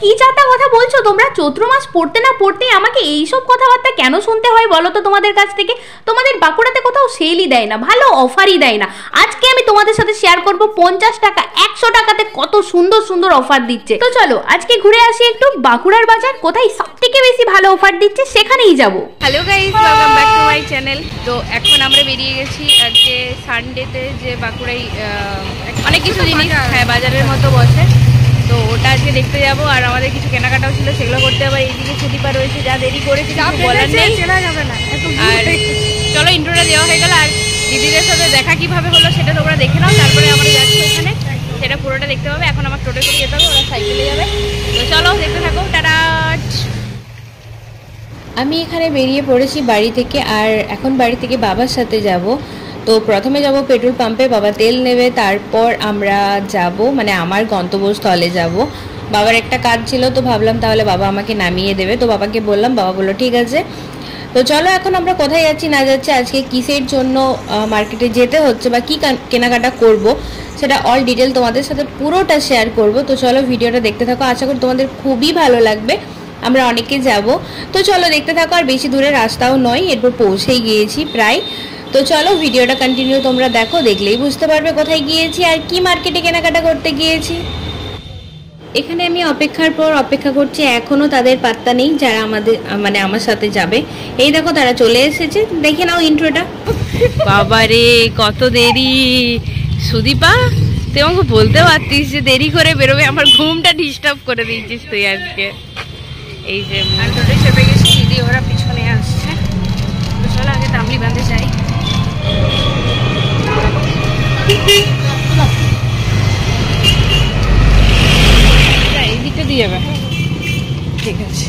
কি চাতা কথা বলছো তোমরা? চৈত্র মাস পড়তে না পড়তেই আমাকে এইসব কথাবার্তা কেন শুনতে হয় বলো তো তোমাদের কাছ থেকে? তোমাদের বাঁকুড়াতে কোথাও সেলই দেয় না, ভালো অফারই দেয় না। আজকে আমি তোমাদের সাথে শেয়ার করব 50 টাকা 100 টাকাতে কত সুন্দর সুন্দর অফার দিচ্ছে। তো চলো আজকে ঘুরে আসি একটু বাঁকুড়ার বাজার, কোথায় সবথেকে বেশি ভালো অফার দিচ্ছে সেখানেই যাব। Hello guys, welcome back to my channel. তো এখন আমরা বেরিয়ে গেছি আজকে সানডেতে, যে বাঁকুড়ায় অনেক কিছু জিনিস বাজারের মতো বসে, তো ওটা আজকে দেখতে যাব। আর আমাদের কিছু কেনাকাটাও ছিল, সেগুলো করতে হবে। এইদিকে ছুটি পার হয়েছে, যা দেরি করেছি বলার নেই। আর চলো ইন্ট্রোটা দেওয়া হয়ে গেল, আর দিদিদের সাথে দেখা কিভাবে হলো সেটা তোমরা দেখে নাও। তারপরে আমরা যাচ্ছি ওখানে, সেটা পুরোটা দেখতে হবে। এখন আমার টোটো করে যেতে হবে, ওরা সাইকেলে যাবে। তো চলো দেখতে থাকো, টাটা। আমি এখানে বেরিয়ে পড়েছি বাড়ি থেকে, আর এখন বাড়ি থেকে বাবার সাথে যাব। তো প্রথমে যাব পেট্রোল পাম্পে, বাবা তেল নেবে, তারপর আমরা যাব মানে আমার গন্তব্যস্থলে যাব। বাবার একটা কাজ ছিল, তো ভাবলাম তাহলে বাবা আমাকে নামিয়ে দেবে। তো বাবাকে বললাম, বাবা বললো ঠিক আছে। তো চলো এখন আমরা কোথায় যাচ্ছি না যাচ্ছি, আজকে কিসের জন্য মার্কেটে যেতে হচ্ছে বা কী কেনাকাটা করব, সেটা অল ডিটেল তোমাদের সাথে পুরোটা শেয়ার করব। তো চলো ভিডিওটা দেখতে থাকো, আশা করি তোমাদের খুবই ভালো লাগবে। আমরা অনেকে যাব, তো চলো দেখতে থাকো। আর বেশি দূরে রাস্তাও নয়, এরপর পৌঁছেই গিয়েছি প্রায়। তো চলো ভিডিওটা কন্টিনিউ তোমরা দেখো, দেখলেই বুঝতে পারবে কোথায় গিয়েছি আর কি মার্কেটে কেনাকাটা করতে গিয়েছি। এখানে আমি অপেক্ষার পর অপেক্ষা করছি, এখনও তাদের পাত্তা নেই যারা আমাদের মানে আমার সাথে যাবে। এই দেখো তারা চলে এসেছে, দেখে নাও ইন্ট্রোটা। বাবারে কত দেরি! সুদীপা, তুই আমাকে বলতে পারতিস যে দেরি করে বেরোবে, আমার ঘুমটা ডিস্টার্ব করে দিয়েছিস তুই আজকে। এই যে টোটোয় চেপে গেছি, দিদি ওরা পিছনে আসছে। তো চলো আগে তামলি বাঁধে যাই। এই দিকটা দিয়ে যাবে, ঠিক আছে।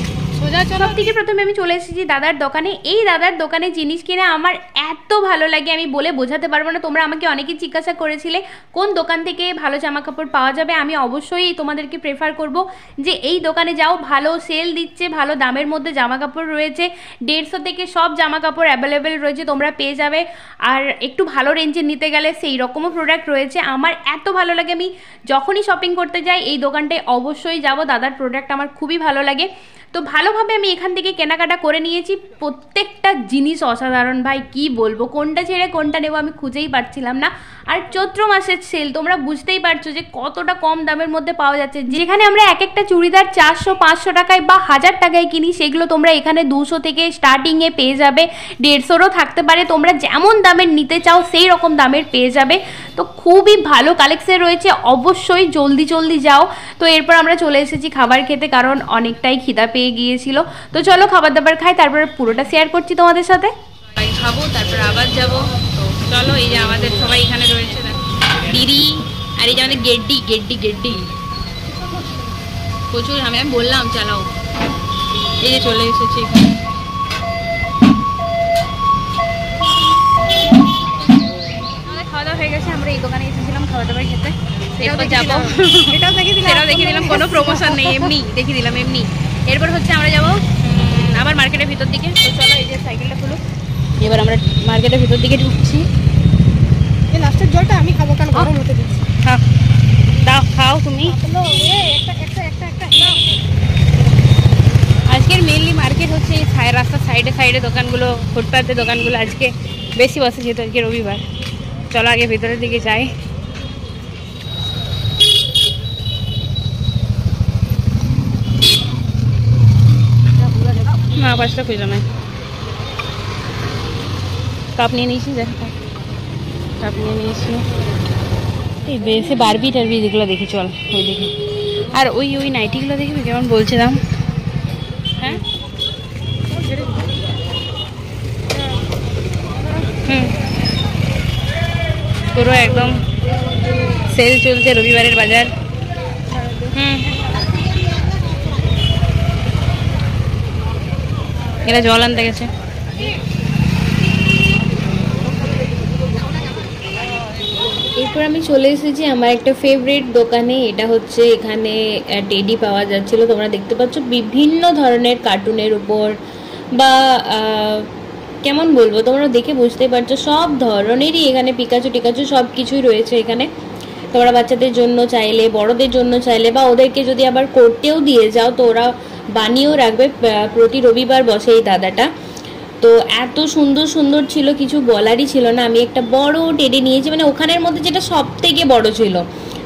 সব থেকে প্রথমে আমি চলে এসেছি দাদার দোকানে। এই দাদার দোকানে জিনিস কিনে আমার এত ভালো লাগে, আমি বলে বোঝাতে পারবো না। তোমরা আমাকে অনেকেই জিজ্ঞাসা করেছিলে কোন দোকান থেকে ভালো জামা কাপড় পাওয়া যাবে। আমি অবশ্যই তোমাদেরকে প্রেফার করব যে এই দোকানে যাও, ভালো সেল দিচ্ছে, ভালো দামের মধ্যে জামা কাপড় রয়েছে। 150 থেকে সব জামা কাপড় অ্যাভেলেবেল রয়েছে, তোমরা পেয়ে যাবে। আর একটু ভালো রেঞ্জে নিতে গেলে সেই রকমও প্রোডাক্ট রয়েছে। আমার এত ভালো লাগে, আমি যখনই শপিং করতে যাই এই দোকানটায় অবশ্যই যাব। দাদার প্রোডাক্ট আমার খুবই ভালো লাগে। তো ভালোভাবে আমি এখান থেকে কেনাকাটা করে নিয়েছি। প্রত্যেকটা জিনিস অসাধারণ ভাই, কি বলবো, কোনটা ছেড়ে কোনটা নেবো আমি খুঁজেই পাচ্ছিলাম না। আর চৈত্র মাসের সেল, তোমরা বুঝতেই পারছো যে কতটা কম দামের মধ্যে পাওয়া যাচ্ছে। যেখানে আমরা এক একটা চুড়িদার 400-500 টাকায় বা 1000 টাকায় কিনি, সেগুলো তোমরা এখানে 200 থেকে স্টার্টিংয়ে পেয়ে যাবে। 150রও থাকতে পারে, তোমরা যেমন দামের নিতে চাও সেই রকম দামের পেয়ে যাবে। তো খুবই ভালো কালেকশন রয়েছে, অবশ্যই জলদি জলদি যাও। তো এরপর আমরা চলে এসেছি খাবার খেতে, কারণ অনেকটাই খিদা পেয়ে গিয়েছিল। তো চলো খাবার দাবার খাই, তারপরে পুরোটা শেয়ার করছি তোমাদের সাথে। খাবো তারপর আবার যাবো। তো চলো, এই যে আমাদের সবাই এখানে রয়েছে, দিদি আর এই যে আমাদের গেড্ডি গেড্ডি গেড্ডি প্রচুর। আমি বললাম চালাও, এই যে চলে এসেছি এখানে। আমাদের খাওয়া দাওয়া হয়ে গেছে, আমরা এই দোকানে এসেছিলাম খাওয়া দাওয়া খেতে। এরপর যাবো, এটাও দেখিয়ে দিলাম, কোনো প্রমোশন নেই, এমনি দেখিয়ে দিলাম এমনি। এরপর হচ্ছে আমরা যাবো আবার মার্কেটের ভিতর দিকে। তো চলো, এই যে সাইকেলটা খুলো, এবার আমরা মার্কেটের ভিতর দিকে ঢুকছি। এই লাস্টের জলটা আমি খাবো, কারণ গরম হতে দিচ্ছি। হ্যাঁ দাও, খাও তুমি। আজকের মেইনলি মার্কেট হচ্ছে এই রাস্তার সাইডে সাইডে দোকানগুলো, ফুটপাতের দোকানগুলো আজকে বেশি বসে, যেহেতু আজকে রবিবার। চলো আগে ভিতরের দিকে যাই। না পাঁচটা খুঁজলাম না, কাপ নিয়ে নিয়েছি, দেখ কাপ নিয়ে নিয়েছি। এই বেশি বারবি টারবি যেগুলো দেখি, চল ওই দেখি। আর ওই ওই নাইটিগুলো দেখবি কেমন বলছে দাম। হ্যাঁ পুরো একদম সেল চলছে, রবিবারের বাজার। এরা জল আনতে গেছে। এরপর আমি চলে এসেছি আমার একটা ফেভারিট দোকানে। এটা হচ্ছে এখানে টেডি পাওয়া যাচ্ছিল, তোমরা দেখতে পাচ্ছ বিভিন্ন ধরনের কার্টুনের উপর বা কেমন বলবো, তোমরা দেখে বুঝতে পারছো সব ধরনেরই এখানে পিকাচু টিকাচু সব কিছুই রয়েছে এখানে। তোমরা বাচ্চাদের জন্য চাইলে, বড়দের জন্য চাইলে, বা ওদেরকে যদি আবার করতেও দিয়ে যাও তো ওরা বানিয়েও রাখবে। প্রতি রবিবার বসে এই দাদাটা। তো এত সুন্দর সুন্দর ছিল, কিছু বলারই ছিল না। আমি একটা বড় টেডি নিয়েছি, মানে ওখানের মধ্যে যেটা সব থেকে বড় ছিল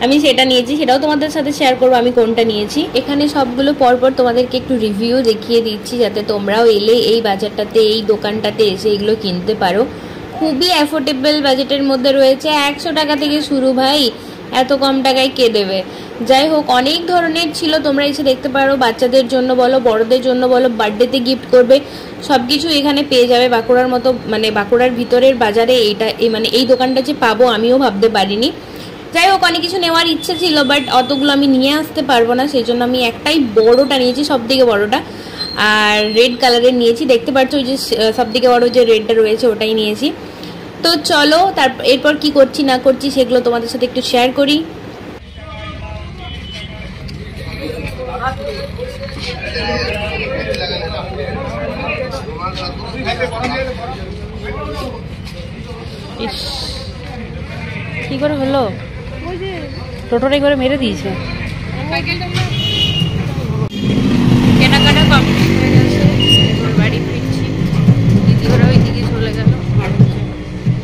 আমি সেটা নিয়েছি, সেটাও তোমাদের সাথে শেয়ার করবো আমি কোনটা নিয়েছি। এখানে সবগুলো পরপর তোমাদেরকে একটু রিভিউ দেখিয়ে দিচ্ছি, যাতে তোমরাও এলে এই বাজারটাতে, এই দোকানটাতে এসে এগুলো কিনতে পারো। খুবই অ্যাফোর্ডেবল বাজেটের মধ্যে রয়েছে, 100 টাকা থেকে শুরু ভাই, এত কম টাকায় কে দেবে। যাই হোক, অনেক ধরনের ছিল, তোমরা এসে দেখতে পারো। বাচ্চাদের জন্য বলো, বড়দের জন্য বলো, বার্থডেতে গিফট করবে, সব কিছু এখানে পেয়ে যাবে। বাঁকুড়ার মতো, মানে বাঁকুড়ার ভিতরের বাজারে এইটা, মানে এই দোকানটা যে পাবো আমিও ভাবতে পারিনি। যাই হোক, অনেক কিছু নেওয়ার ইচ্ছা ছিল, বাট অতগুলো আমি নিয়ে আসতে পারবো না, সেই জন্য আমি একটাই বড়টা নিয়েছি, সব থেকে বড়টা। আর রেড কালারের নিয়েছি, দেখতে পাচ্ছ ওই যে সব থেকে বড় যে রেডটা রয়েছে ওটাই নিয়েছি। তো চলো এরপর কি করছি না করছি সেগুলো তোমাদের সাথে একটু শেয়ার করি। কি করে হলো, টোটোটাই করে মেরে দিয়েছে। কেনাকাটা কমপ্লিট হয়ে গেছে, বাড়ি ফিরছি। দিদি ওরা ওই দিকে চলে গেল,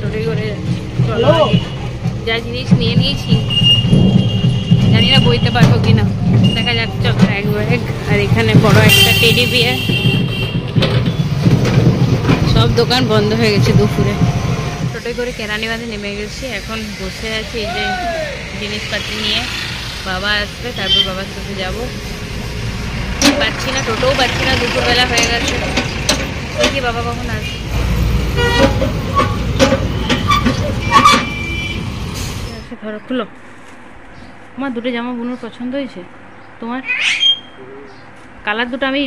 টোটোই করে যাচ্ছি। চলো, যা জিনিস নিয়ে নিয়েছি জানি না বইতে পারবো কিনা, দেখা যাক। চলো এক ব্যাগ, আর এখানে বড় একটা টেডি বিয়ার। সব দোকান বন্ধ হয়ে গেছে দুপুরে। টোটোই করে কেরানীবাঁধে নেমে গেছি, এখন বসে আছি এই যে জিনিসপাতি নিয়ে। বাবা আসবে, তারপর বাবার সাথে যাবো। পাচ্ছি না, টোটোও পাচ্ছি না, দুপুরবেলা হয়ে গেছে। দেখি বাবা কখন আসবে। ধরো, খুলো। আমার দুটো জামা বুনুর পছন্দ হয়েছে, তোমার কালার দুটো আমি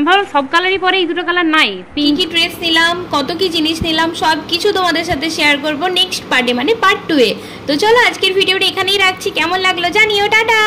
ভাবলাম সব কালারই পরে, এই দুটো কালার নাই। কি কি ড্রেস নিলাম, কত কি জিনিস নিলাম, সব কিছু তোমাদের সাথে শেয়ার করব নেক্সট পার্টে, মানে পার্ট 2 এ। তো চলো আজকের ভিডিওটা এখানেই রাখছি, কেমন লাগলো জানিও, টাটা।